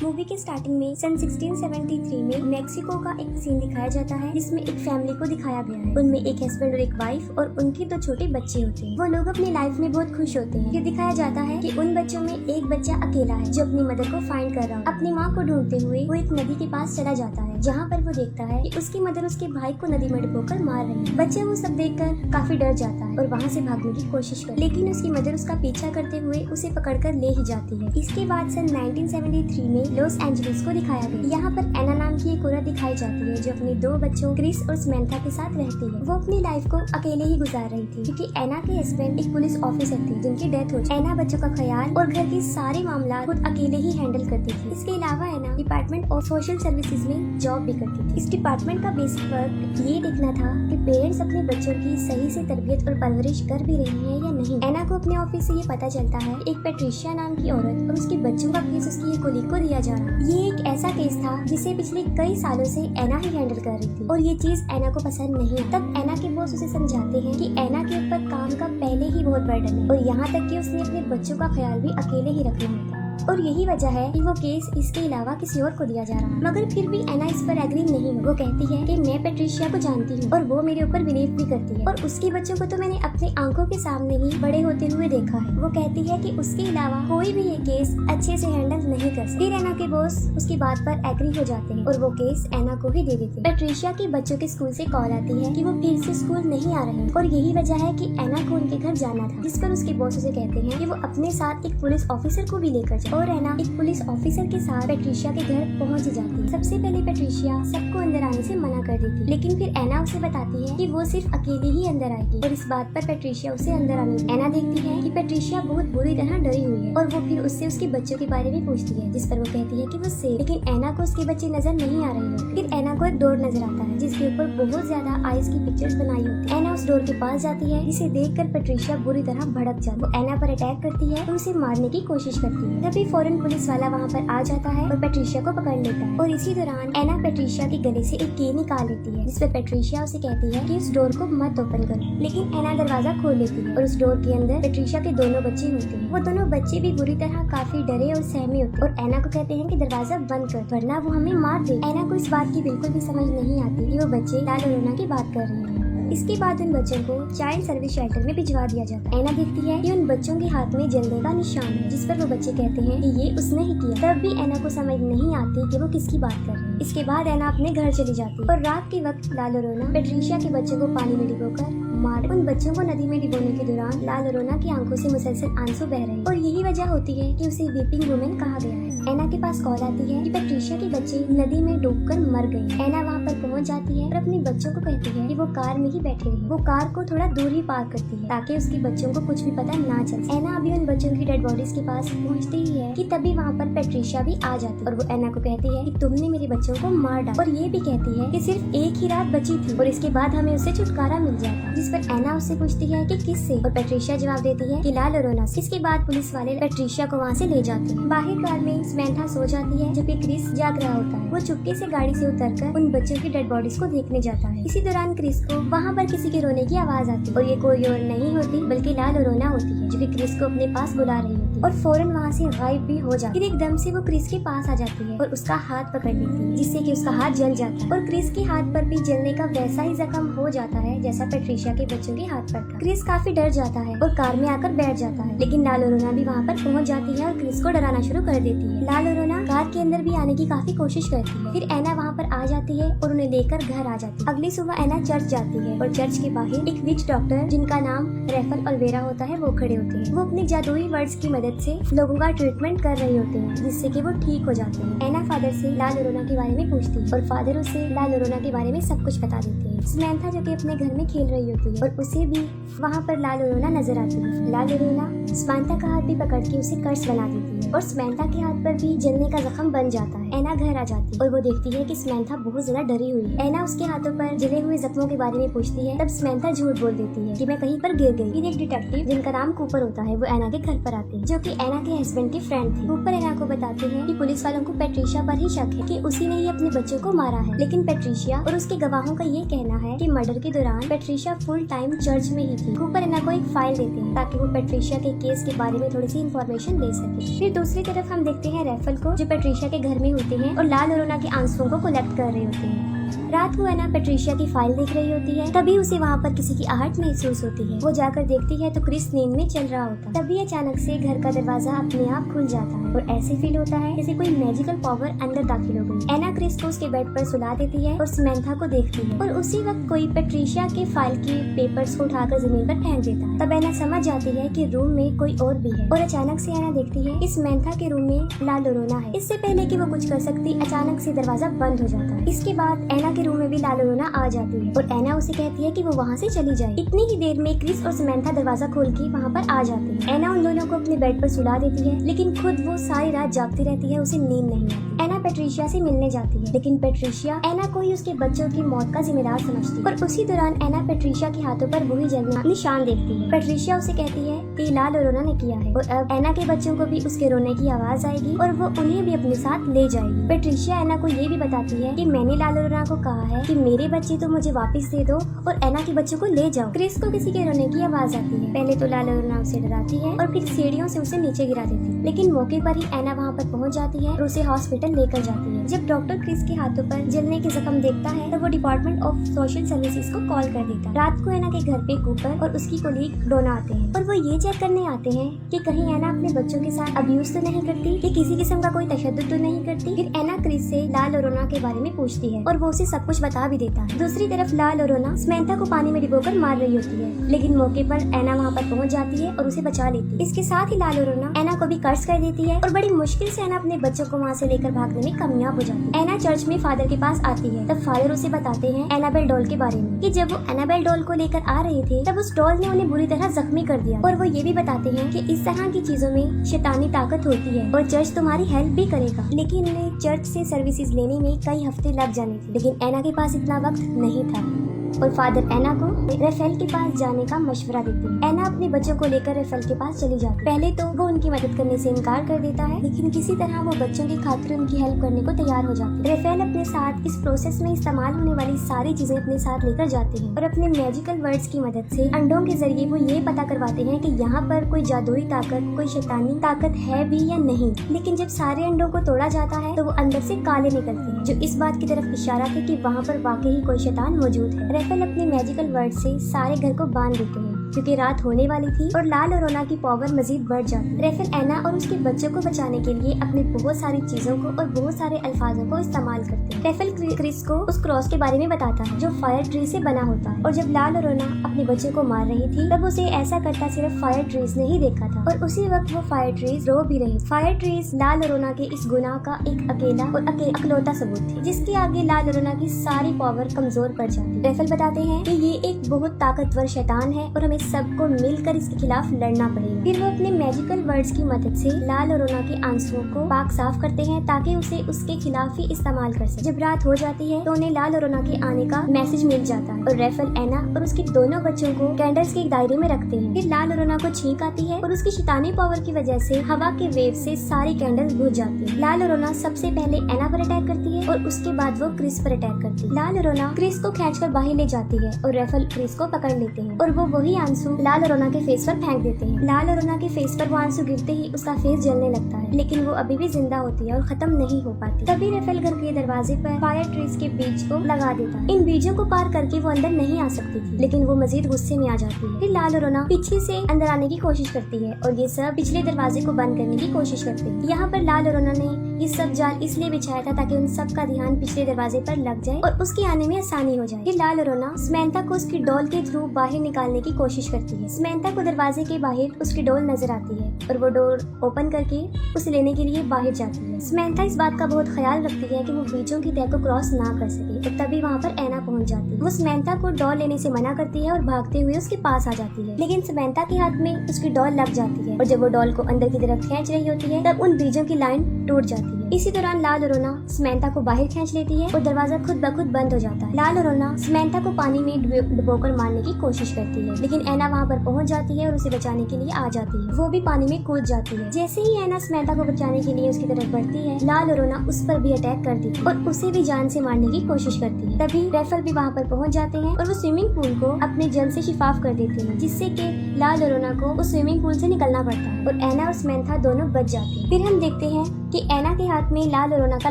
Movie के starting में सन 1673 में मेक्सिको का एक सीन दिखाया जाता है जिसमें एक फैमिली को दिखाया गया है। उनमें एक हस्बैंड और एक वाइफ और उनके 2 छोटे बच्चे होते हैं। वो लोग अपनी लाइफ में बहुत खुश होते हैं। ये दिखाया जाता है कि उन बच्चों में एक बच्चा अकेला है जो अपनी मदर को फाइंड कर रहा है। अपनी माँ को ढूंढते हुए वो एक नदी के पास चला जाता है जहाँ पर वो देखता है कि उसकी मदर उसके भाई को नदी में डुबोकर मार रही है। बच्चा वो सब देखकर काफी डर जाता है और वहाँ से भागने की कोशिश करता है, लेकिन उसकी मदर उसका पीछा करते हुए उसे पकड़कर ले ही जाती है। इसके बाद सन 1973 में लॉस एंजलिस को दिखाया गया। यहाँ पर एना नाम की एक औरत दिखाई जाती है जो अपने 2 बच्चों क्रिस और समंथा के साथ रहती है। वो अपनी लाइफ को अकेले ही गुजार रही थी क्योंकि एना के हस्बैंड एक पुलिस ऑफिसर थे जिनकी डेथ हो चुकी। एना बच्चों का ख्याल और घर के सारे मामला खुद अकेले ही हैंडल करती थी। इसके अलावा एना डिपार्टमेंट ऑफ सोशल सर्विसेज में जॉब भी करती थी। इस डिपार्टमेंट का बेसिक वर्क ये देखना था कि पेरेंट्स अपने बच्चों की सही से तरबियत और परवरिश कर भी रही है या नहीं। एना को अपने ऑफिस से ये पता चलता है एक पेट्रिशिया नाम की औरत और उसके बच्चों का केस उसकी एक कोलीग को दिया जा रहा है। ये एक ऐसा केस था जिसे पिछले कई सालों से एना ही हैंडल कर रही थी और ये चीज एना को पसंद नहीं आई। तब एना के बॉस उसे समझाते हैं कि एना के ऊपर काम का पहले ही बहुत बर्डन है और यहाँ तक कि उसने अपने बच्चों का ख्याल भी अकेले ही रखना होता है और यही वजह है कि वो केस इसके अलावा किसी और को दिया जा रहा है। मगर फिर भी एना इस पर एग्री नहीं है। वो कहती है कि मैं पेट्रिशिया को जानती हूँ और वो मेरे ऊपर बिलीव भी करती है और उसके बच्चों को तो मैंने अपनी आंखों के सामने ही बड़े होते हुए देखा है। वो कहती है कि उसके अलावा कोई भी ये केस अच्छे से हैंडल नहीं कर सकता। फिर एना के बॉस उसकी बात पर एग्री हो जाते हैं और वो केस एना को ही दे देते हैं। पेट्रिशिया के बच्चों के स्कूल से कॉल आती है कि वो फिर से स्कूल नहीं आ रहे हैं और यही वजह है कि एना को उनके घर जाना था, जिस पर उसके बॉस उसे कहते हैं कि वो अपने साथ एक पुलिस ऑफिसर को भी लेकर जाए और एना एक पुलिस ऑफिसर के साथ पेट्रिशिया के घर पहुंच जाती है। सबसे पहले पेट्रिशिया सबको अंदर आने से मना कर देती है, लेकिन फिर एना उसे बताती है कि वो सिर्फ अकेले ही अंदर आएगी और इस बात पर पेट्रिशिया उसे अंदर आने देती है। एना देखती है कि पेट्रिशिया बहुत बुरी तरह डरी हुई है और वो फिर उससे उसके बच्चों के बारे में पूछती है, जिस पर वो कहती है कि वो सेफ, लेकिन एना को उसके बच्चे नजर नहीं आ रहे हैं। फिर एना को एक डोर नजर आता है जिसके ऊपर बहुत ज्यादा आइस की पिक्चर्स बनाई होती है। एना उस डोर के पास जाती है जिसे देखकर पेट्रिशिया बुरी तरह भड़क जाती है। वो एना पर अटैक करती है और उसे मारने की कोशिश करती है। तभी फौरन पुलिस वाला वहाँ पर आ जाता है और पेट्रिशिया को पकड़ लेता है और इसी दौरान एना पेट्रिशिया के गले से एक की निकाल लेती है, जिस पर पेट्रिशिया उसे कहती है कि उस डोर को मत ओपन करो, लेकिन एना दरवाजा खोल लेती है और उस डोर के अंदर पेट्रिशिया के 2 बच्चे होते हैं। वो दोनों बच्चे भी बुरी तरह काफी डरे और सहमे होते हैं और एना को कहते हैं कि दरवाजा बंद कर वरना वो हमें मार दे। एना को इस बात की बिल्कुल भी समझ नहीं आती कि वो बच्चे ला लोरेना की बात कर रहे हैं। इसके बाद उन बच्चों को चाइल्ड सर्विस शेल्टर में भिजवा दिया जाता है। एना देखती है कि उन बच्चों के हाथ में जलने का निशान है, जिस पर वो बच्चे कहते हैं कि ये उसने ही किया। तब भी एना को समझ नहीं आती कि वो किसकी बात कर रही है। इसके बाद एना अपने घर चली जाती है और रात के वक्त ला लोरेना पेट्रिशिया के बच्चों को पानी में डुबोकर मार। उन बच्चों को नदी में डुबोने के दौरान ला लोरेना की आंखों से मुसलसल आंसू बह रहे हैं और यही वजह होती है कि उसे वीपिंग वुमेन कहा गया है। एना के पास कॉल आती है कि पेट्रिशिया के बच्चे नदी में डूबकर मर गए। एना वहाँ पर पहुँच जाती है और अपने बच्चों को कहती है कि वो कार में ही बैठे रहे। वो कार को थोड़ा दूर ही पार्क करती है ताकि उसके बच्चों को कुछ भी पता ना चले। एना अभी उन बच्चों की डेड बॉडीज के पास पहुँचती ही है कि तभी वहाँ पर पेट्रिशिया भी आ जाती है और वो एना को कहती है कि तुमने मेरे बच्चों को मार डाला और ये भी कहती है कि सिर्फ एक ही रात बची थी और इसके बाद हमें उससे छुटकारा मिल जाएगा, जिस पर एना उससे पूछती है कि किससे और पेट्रिशिया जवाब देती है कि ला लोरेना से। इसके बाद पुलिस वाले पेट्रिशिया को वहाँ से ले जाते हैं। बाहर कार में समंथा सो जाती है जबकि क्रिस जाग रहा होता है। वो चुपके से गाड़ी से उतरकर उन बच्चों की डेड बॉडीज को देखने जाता है। इसी दौरान क्रिस को वहाँ पर किसी के रोने की आवाज आती है और ये कोई और नहीं होती बल्कि ला लोरेना होती है जो कि क्रिस को अपने पास बुला रही होती है और फौरन वहाँ से गायब भी हो जाती है। फिर एकदम से वो क्रिस के पास आ जाती है और उसका हाथ पकड़ लेती है, जिससे कि उसका हाथ जल जाता है और क्रिस के हाथ पर भी जलने का वैसा ही जख्म हो जाता है जैसा पेट्रिशिया के बच्चों के हाथ पर था। क्रिस काफी डर जाता है और कार में आकर बैठ जाता है, लेकिन ला लोरेना भी वहाँ पर पहुँच जाती है और क्रिस को डराना शुरू कर देती है। ला लोरेना कार के अंदर भी आने की काफी कोशिश करती है। फिर एना वहाँ पर आ जाती है और उन्हें लेकर घर आ जाती है। अगली सुबह एना चर्च जाती है और चर्च के बाहर एक विच डॉक्टर जिनका नाम रेफल ओलिवेरा होता है वो खड़े होते हैं। वो अपने जादुई वर्ड्स की मदद से लोगों का ट्रीटमेंट कर रहे होते हैं जिससे कि वो ठीक हो जाते हैं। एना फादर से ला लोरेना के बारे में पूछती है और फादर उसे ला लोरेना के बारे में सब कुछ बता देते हैं। समंथा जो कि अपने घर में खेल रही होती है और उसे भी वहाँ पर ला लोरेना नजर आती है। ला लोरेना समंथा का हाथ भी पकड़ के उसे कर्स बना देती है और समंथा के हाथ पर भी जलने का जख्म बन जाता है। एना घर आ जाती है और वो देखती है कि समंथा बहुत ज्यादा डरी हुई है। एना उसके हाथों पर जले हुए जख्मों के बारे में पूछती है। तब समंथा झूठ बोल देती है कि मैं कहीं पर गिर गई। फिर एक डिटेक्टिव जिनका नाम कूपर होता है वो एना के घर पर आते हैं, जो कि एना के हस्बैंड के फ्रेंड थे। कूपर एना को बताते हैं कि पुलिस वालों को पेट्रिशिया पर ही शक है कि उसी ने ही अपने बच्चों को मारा है, लेकिन पेट्रिशिया और उसके गवाहों का ये कहना है कि मर्डर के दौरान पेट्रिशिया फुल टाइम चर्च में ही थी। कूपर एना को एक फाइल देते हैं ताकि वो पेट्रिशिया के केस के बारे में थोड़ी सी इंफॉर्मेशन दे सके। फिर दूसरी तरफ हम देखते हैं रेफल को, जो पेट्रिशिया के घर में होते हैं और ला लोरेना के आंसुओं को कलेक्ट कर रहे होते हैं। रात को एना पेट्रिशिया की फाइल देख रही होती है, तभी उसे वहाँ पर किसी की आहट महसूस होती है। वो जाकर देखती है तो क्रिस नींद में चल रहा होता है। तभी अचानक से घर का दरवाजा अपने आप खुल जाता है और ऐसे फील होता है जैसे कोई मैजिकल पावर अंदर दाखिल हो गई। एना क्रिस को उसके बेड पर सुला देती है और समंथा को देखती है और उसी वक्त कोई पेट्रिशिया के फाइल के पेपर्स को उठाकर जमीन पर फेंक देता है। तब एना समझ जाती है कि रूम में कोई और भी है और अचानक से एना देखती है इस समंथा के रूम में ला लोरेना है। इससे पहले कि वो कुछ कर सकती, अचानक से दरवाजा बंद हो जाता है। इसके बाद एना के रूम में भी ला लोरेना आ जाती है और एना उसे कहती है कि वो वहाँ से चली जाए। इतनी ही देर में क्रिस और समंथा दरवाजा खोल के वहाँ पर आ जाते हैं। एना उन दोनों को अपने बेड पर सुला देती है, लेकिन खुद वो सारी रात जागती रहती है, उसे नींद नहीं आती। एना पेट्रिशिया से मिलने जाती है, लेकिन पेट्रिशिया एना को ही उसके बच्चों की मौत का जिम्मेदार समझती है और उसी दौरान एना पेट्रिशिया के हाथों पर वही जलना निशान देखती है। पेट्रिशिया उसे कहती है कि ला लोरेना ने किया है और अब एना के बच्चों को भी उसके रोने की आवाज आएगी और वो उन्हें भी अपने साथ ले जाएगी। पेट्रिशिया एना को ये भी बताती है कि मैंने ला लोरेना को कहा है कि मेरे बच्चे तो मुझे वापस दे दो और एना के बच्चों को ले जाओ। क्रिस को किसी के रोने की आवाज आती है। पहले तो ला लोरेना उसे डराती है और फिर सीढ़ियों से उसे नीचे गिरा देती है, लेकिन मौके पर ही एना वहाँ पर पहुँच जाती है और उसे हॉस्पिटल लेकर जाती है। जब डॉक्टर क्रिस के हाथों पर जलने के जख्म देखता है तब वो डिपार्टमेंट ऑफ सोशल सर्विसेज को कॉल कर देता है। रात को एना के घर पे कूपर और उसकी कोलीग डोना आते हैं और वो ये चेक करने आते हैं कि कहीं एना अपने बच्चों के साथ अब्यूज तो नहीं करती, कि किसी किस्म का कोई तशद्दुद तो नहीं करती। फिर एना क्रिस से ला लोरेना के बारे में पूछती है और वो उसे सब कुछ बता भी देता है। दूसरी तरफ ला लोरेना समंथा को पानी में डुबोकर मार रही होती है, लेकिन मौके पर एना वहाँ पर पहुँच जाती है और उसे बचा लेती है। इसके साथ ही ला लोरेना एना को भी कर्ज कर देती है और बड़ी मुश्किल से एना अपने बच्चों को वहाँ से लेकर भागने में कामयाब हो जाती है। एना चर्च में फादर के पास आती है, तब फादर उसे बताते हैं एनाबेल डॉल के बारे में, कि जब वो एनाबेल डॉल को लेकर आ रहे थे तब उस डॉल ने उन्हें बुरी तरह जख्मी कर दिया और वो ये भी बताते हैं कि इस तरह की चीजों में शैतानी ताकत होती है और चर्च तुम्हारी हेल्प भी करेगा। लेकिन उन्हें चर्च से सर्विसेज लेने में कई हफ्ते लग जाने थे, लेकिन एना के पास इतना वक्त नहीं था और फादर एना को रेफेल के पास जाने का मशवरा देते हैं। एना अपने बच्चों को लेकर रेफेल के पास चली जाती है। पहले तो वो उनकी मदद करने से इनकार कर देता है, लेकिन किसी तरह वो बच्चों की खातिर उनकी हेल्प करने को तैयार हो जाती है। रेफेल अपने साथ इस प्रोसेस में इस्तेमाल होने वाली सारी चीजें अपने साथ लेकर जाते हैं और अपने मैजिकल वर्ड्स की मदद से अंडों के जरिए वो ये पता करवाते हैं कि यहाँ पर कोई जादुई ताकत, कोई शैतानी ताकत है भी या नहीं। लेकिन जब सारे अंडों को तोड़ा जाता है तो वो अंदर से काले निकलते हैं, जो इस बात की तरफ इशारा है कि वहाँ पर वाकई कोई शैतान मौजूद है। रेफेल अपने मैजिकल वर्ड से सारे घर को बांध देते हैं क्योंकि रात होने वाली थी और ला लोरेना की पावर मजीद बढ़ जाती। रेफेल एना और उसके बच्चों को बचाने के लिए अपने बहुत सारी चीजों को और बहुत सारे अल्फाजों को इस्तेमाल करते हैं। रेफेल क्रिस को उस क्रॉस के बारे में बताता है जो फायर ट्री से बना होता है और जब ला लोरेना अपने बच्चे को मार रही थी तब उसे ऐसा करता सिर्फ फायर ट्रीज ने ही देखा था और उसी वक्त वो फायर ट्रीज रो भी रही। फायर ट्रीज ला लोरेना के इस गुनाह का एक अकेला और अकलौता सबूत थी, जिसके आगे ला लोरेना की सारी पावर कमजोर पड़ जाती। रेफेल बताते हैं कि ये एक बहुत ताकतवर शैतान है और हमें सबको मिलकर इसके खिलाफ लड़ना पड़ेगा। फिर वो अपने मैजिकल वर्ड्स की मदद से ला लोरेना के आंसुओं को पाक साफ करते हैं ताकि उसे उसके खिलाफ ही इस्तेमाल कर सके। जब रात हो जाती है तो उन्हें ला लोरेना के आने का मैसेज मिल जाता है और रेफेल एना और उसके दोनों बच्चों को कैंडल्स के एक दायरे में रखते हैं। फिर ला लोरेना को छींक आती है और उसकी शैतानी पावर की वजह से हवा के वेव से सारी कैंडल्स बुझ जाती है। ला लोरेना सबसे पहले एना पर अटैक करती है और उसके बाद वो क्रिस पर अटैक करती है। ला लोरेना क्रिस को खींचकर बाहर ले जाती है और रेफेल क्रिस को पकड़ लेते हैं और वो वही आंसू ला लोरेना के फेस पर फेंक देते हैं। ला लोरेना के फेस पर वो आंसू गिरते ही उसका फेस जलने लगता है, लेकिन वो अभी भी जिंदा होती है और खत्म नहीं हो पाती। तभी रेफेल घर के दरवाजे पर फायर ट्रीज के बीज को लगा देता है। इन बीजों को पार करके वो अंदर नहीं आ सकती थी, लेकिन वो मजीद गुस्से में आ जाती है। फिर ला लोरेना पीछे से अंदर आने की कोशिश करती है और ये सब पिछले दरवाजे को बंद करने की कोशिश करते हैं। यहाँ पर ला लोरेना ने ये सब जाल इसलिए बिछाया था ताकि उन सब का ध्यान पिछले दरवाजे पर लग जाए और उसके आने में आसानी हो जाए। फिर ला लोरेना समंथा को उसकी डॉल के थ्रू बाहर निकालने की कोशिश करती है। समंथा को दरवाजे के बाहर उसकी डॉल नजर आती है और वो डोर ओपन करके उसे लेने के लिए बाहर जाती है। समंथा इस बात का बहुत ख्याल रखती है कि वो बीजों की तह को क्रॉस ना कर सके और तभी वहाँ पर एना पहुँच जाती है। वो समंथा को डॉल लेने से मना करती है और भागते हुए उसके पास आ जाती है, लेकिन समंथा के हाथ में उसकी डॉल लग जाती है और जब वो डॉल को अंदर की तरफ खींच रही होती है तब उन बीजों की लाइन टूट जाती है। इसी दौरान लाल अरोना समंथा को बाहर खींच लेती है और दरवाजा खुद ब खुद बंद हो जाता है। लाल अरोना समंथा को पानी में डुबोकर मारने की कोशिश करती है, लेकिन एना वहाँ पर पहुँच जाती है और उसे बचाने के लिए आ जाती है। वो भी पानी में कूद जाती है। जैसे ही एना समंथा को बचाने के लिए उसकी तरफ बढ़ती है, लाल अरोना उस पर भी अटैक करती है और उसे भी जान से मारने की कोशिश करती है। तभी रेफल भी वहाँ पर पहुँच जाते हैं और वो स्विमिंग पूल को अपने जल से शिफाफ कर देते हैं, जिससे कि लाल अरोना को उस स्विमिंग पूल से निकलना पड़ता है और एना और समंथा दोनों बच जाते हैं। फिर हम देखते हैं कि एना के हाथ में लाल अरोना का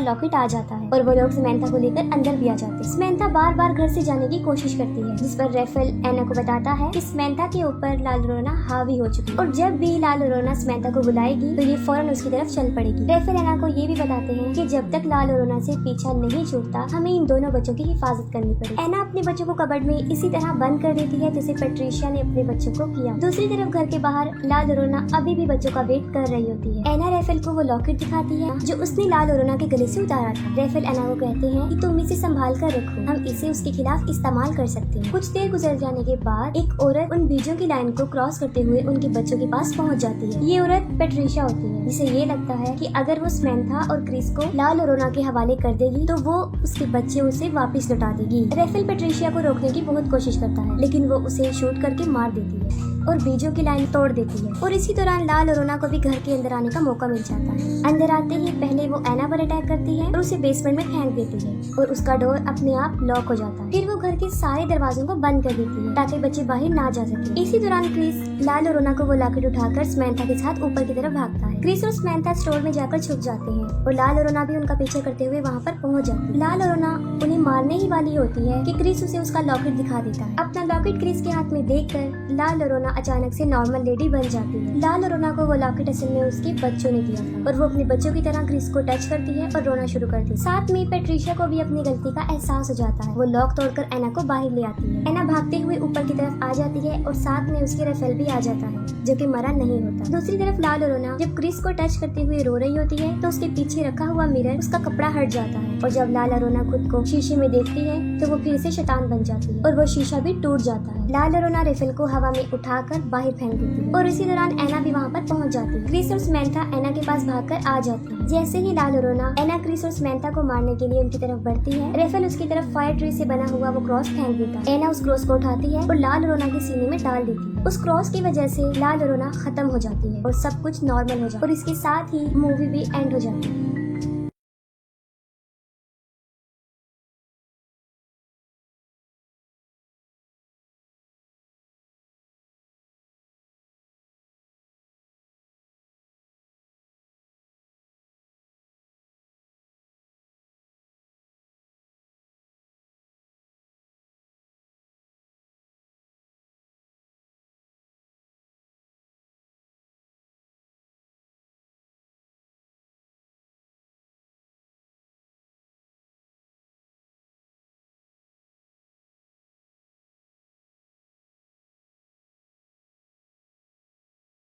लॉकेट आ जाता है और वो लोग समंथा को लेकर अंदर भी आ जाते हैं। समंथा बार बार घर से जाने की कोशिश करती है, जिस पर रेफल एना को बताता है कि समंथा के ऊपर लाल अरोना हावी हो चुकी है और जब भी लाल अरोना समंथा को बुलाएगी तो ये फौरन उसकी तरफ चल पड़ेगी। रेफल एना को ये भी बताते हैं कि जब तक लाल अरोना से पीछा नहीं छूटता हमें इन दोनों बच्चों की हिफाजत करनी पड़ेगी। एना अपने बच्चों को कबर्ड में इसी तरह बंद कर देती है जैसे पैट्रिशिया ने अपने बच्चों को किया। दूसरी तरफ घर के बाहर लाल अरोना अभी भी बच्चों का वेट कर रही होती है। एना रेफल को वो लॉकेट दिखाती है जो उसने लाल अरोना के गले से उतारा था। रेफल एना को कहते हैं कि तुम इसे संभाल कर रखो, हम इसे उसके खिलाफ इस्तेमाल कर सकते हैं। कुछ देर गुजर जाने के बाद एक औरत उन बीजों की लाइन को क्रॉस करते हुए उनके बच्चों के पास पहुंच जाती है। ये औरत पैट्रिशिया होती है, जिसे ये लगता है कि अगर वो समंथा और क्रिस को लाल अरोना के हवाले कर देगी तो वो उसके बच्चे उसे वापस लौटा देगी। रेफल पैट्रिशिया को रोकने की बहुत कोशिश करता है, लेकिन वो उसे शूट करके मार देती है और बीजों की लाइन तोड़ देती है। और इसी दौरान लाल अरोना को भी घर के अंदर आने का मौका मिल जाता है। अंदर आते ही पहले वो एना पर अटैक करती है और उसे बेसमेंट में फेंक देती है और उसका डोर अपने आप लॉक हो जाता है। फिर वो घर के सारे दरवाजों को बंद कर देती है ताकि बच्चे बाहर ना जा सके। इसी दौरान क्रिस लाल अरोना को वो लॉकेट उठाकर समंथा के साथ ऊपर की तरफ भागता है। क्रिस और समंथा स्टोर में जाकर छुप जाते हैं और लाल अरोना भी उनका पीछा करते हुए वहाँ पर पहुँच जाती है। लाल अरोना उन्हें मारने ही वाली होती है कि क्रिस उसे उसका लॉकेट दिखा देता है। अपना लॉकेट क्रिस के हाथ में देखकर लाल अरोना अचानक से नॉर्मल लेडी बन जाती है। लाल अरोना को वो लॉकेट असल में उसके बच्चों ने दिया था और वो अपने बच्चों की तरह क्रिस को टच करती है और रोना शुरू करती है। साथ में पैट्रिशिया को भी अपनी गलती का एहसास हो जाता है। वो लॉक तोड़कर एना को बाहर ले आती है। एना भागते हुए ऊपर की तरफ आ जाती है और साथ में उसके रेफल भी आ जाता है जो कि मरा नहीं होता। दूसरी तरफ लाल अरोना जब क्रिस को टच करते हुए रो रही होती है तो उसके पीछे रखा हुआ मिरर उसका कपड़ा हट जाता है और जब लाल अरोना खुद को शीशे में देखती है तो वो फिर से शैतान बन जाती है और वो शीशा भी टूट जाता है। लाल अरोना रेफल को हवा में उठाकर बाहर फेंक देती है और इसी दौरान एना भी वहाँ पर पहुँच जाती है। क्रिस और समंथा एना के पास भागकर आ जाती है। जैसे ही लाल अरोना एना, क्रिस और समंथा को मारने के लिए उनकी तरफ बढ़ती है, रेफल उसकी तरफ फायर ट्री से बना हुआ वो क्रॉस फेंक देता है। एना उस क्रॉस को उठाती है और लाल अरोना के सीने में डाल देती है। उस क्रॉस की वजह से लाल अरोना खत्म हो जाती है और सब कुछ नॉर्मल हो जाता है और इसके साथ ही मूवी भी एंड हो जाती है।